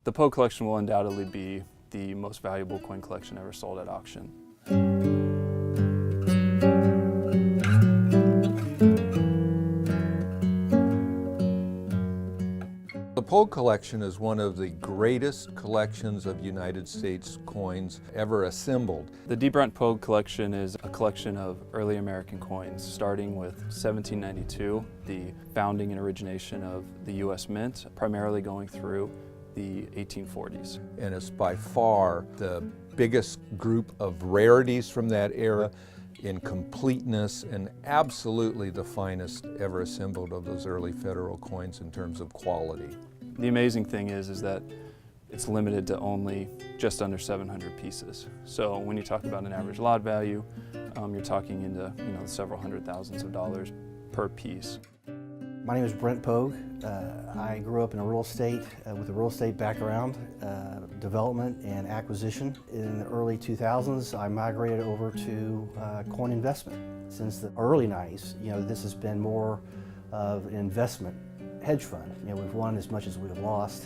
The Poe collection will undoubtedly be the most valuable coin collection ever sold at auction. The Poe collection is one of the greatest collections of United States coins ever assembled. The D. Brent Poe collection is a collection of early American coins, starting with 1792, the founding and origination of the U.S. Mint, primarily going through the 1840s. And it's by far the biggest group of rarities from that era in completeness, and absolutely the finest ever assembled of those early federal coins in terms of quality. The amazing thing is that it's limited to only just under 700 pieces. So when you talk about an average lot value, you're talking into several hundred thousands of dollars per piece. My name is Brent Pogue. I grew up in a real estate with a real estate background, development and acquisition. In the early 2000s, I migrated over to coin investment. Since the early 90s, this has been more of an investment hedge fund. We've won as much as we've lost.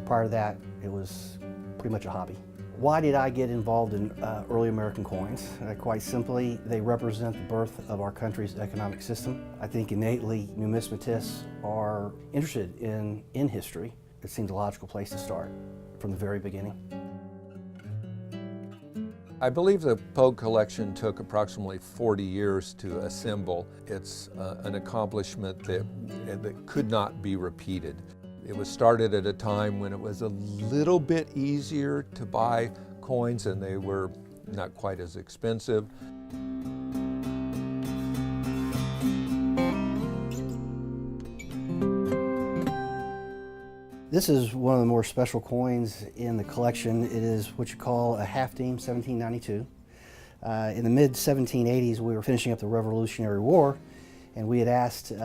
Prior to that, it was pretty much a hobby. Why did I get involved in early American coins? Quite simply, they represent the birth of our country's economic system. I think innately numismatists are interested in history. It seemed a logical place to start from the very beginning. I believe the Poe collection took approximately 40 years to assemble. It's an accomplishment that could not be repeated. It was started at a time when it was a little bit easier to buy coins and they were not quite as expensive. This is one of the more special coins in the collection. It is what you call a half diem 1792. In the mid-1780s, we were finishing up the Revolutionary War, and we had asked, we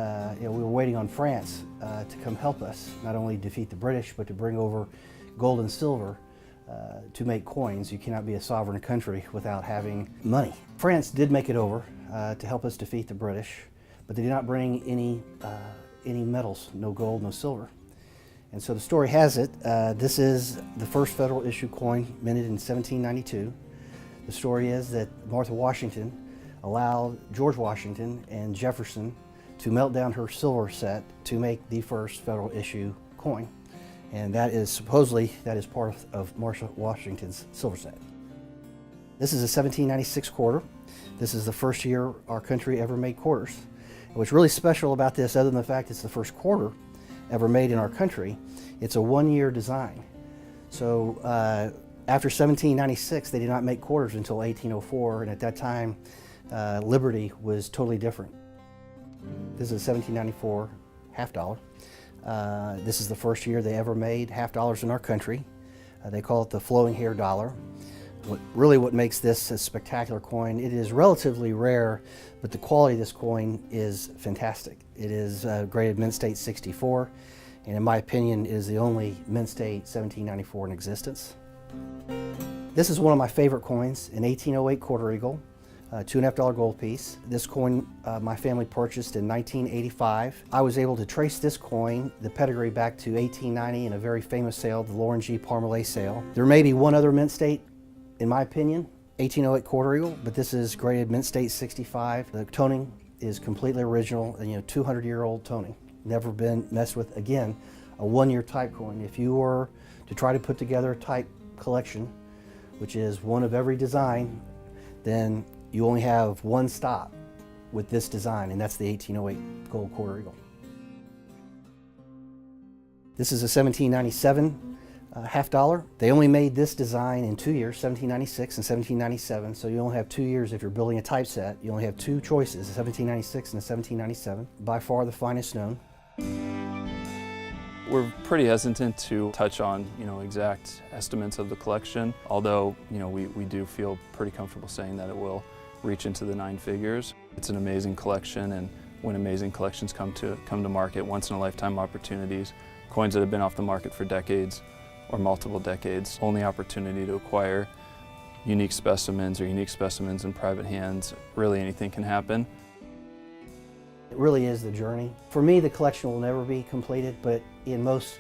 were waiting on France to come help us, not only defeat the British, but to bring over gold and silver to make coins. You cannot be a sovereign country without having money. France did make it over to help us defeat the British, but they did not bring any metals, no gold, no silver. And so the story has it, this is the first federal issue coin minted in 1792. The story is that Martha Washington allowed George Washington and Jefferson to melt down her silver set to make the first federal issue coin. And that is supposedly, that is part of Martha Washington's silver set. This is a 1796 quarter. This is the first year our country ever made quarters. And what's really special about this, other than the fact it's the first quarter ever made in our country, it's a one-year design. So after 1796, they did not make quarters until 1804, and at that time, Liberty was totally different. This is a 1794 half dollar. This is the first year they ever made half dollars in our country. They call it the flowing hair dollar. What makes this a spectacular coin, it is relatively rare, but the quality of this coin is fantastic. It is graded mint state 64, and in my opinion, it is the only mint state 1794 in existence. This is one of my favorite coins, an 1808 quarter eagle, $2.50 gold piece. This coin my family purchased in 1985. I was able to trace this coin, the pedigree, back to 1890 in a very famous sale, the Lauren G. Parmalee sale. There may be one other mint state, in my opinion, 1808 quarter eagle, but this is graded mint state 65. The toning is completely original, and 200-year-old toning. Never been messed with. Again, a one-year type coin. If you were to try to put together a type collection, which is one of every design, then you only have one stop with this design, and that's the 1808 gold quarter eagle. This is a 1797 half dollar. They only made this design in 2 years, 1796 and 1797, so you only have 2 years if you're building a typeset. You only have two choices, a 1796 and a 1797. By far the finest known. We're pretty hesitant to touch on, exact estimates of the collection, although, we do feel pretty comfortable saying that it will reach into the 9 figures. It's an amazing collection, and when amazing collections come to market, once-in-a-lifetime opportunities, coins that have been off the market for decades or multiple decades, only opportunity to acquire unique specimens or unique specimens in private hands, really anything can happen. It really is the journey. For me, the collection will never be completed, but in most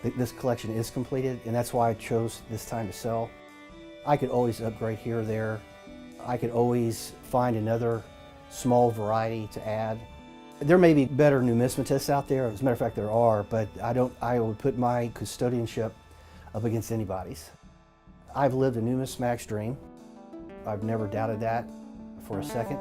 This collection is completed, and that's why I chose this time to sell. I could always upgrade here or there. I could always find another small variety to add. There may be better numismatists out there, as a matter of fact there are, but I would put my custodianship up against anybody's. I've lived a numismatic's dream. I've never doubted that for a second.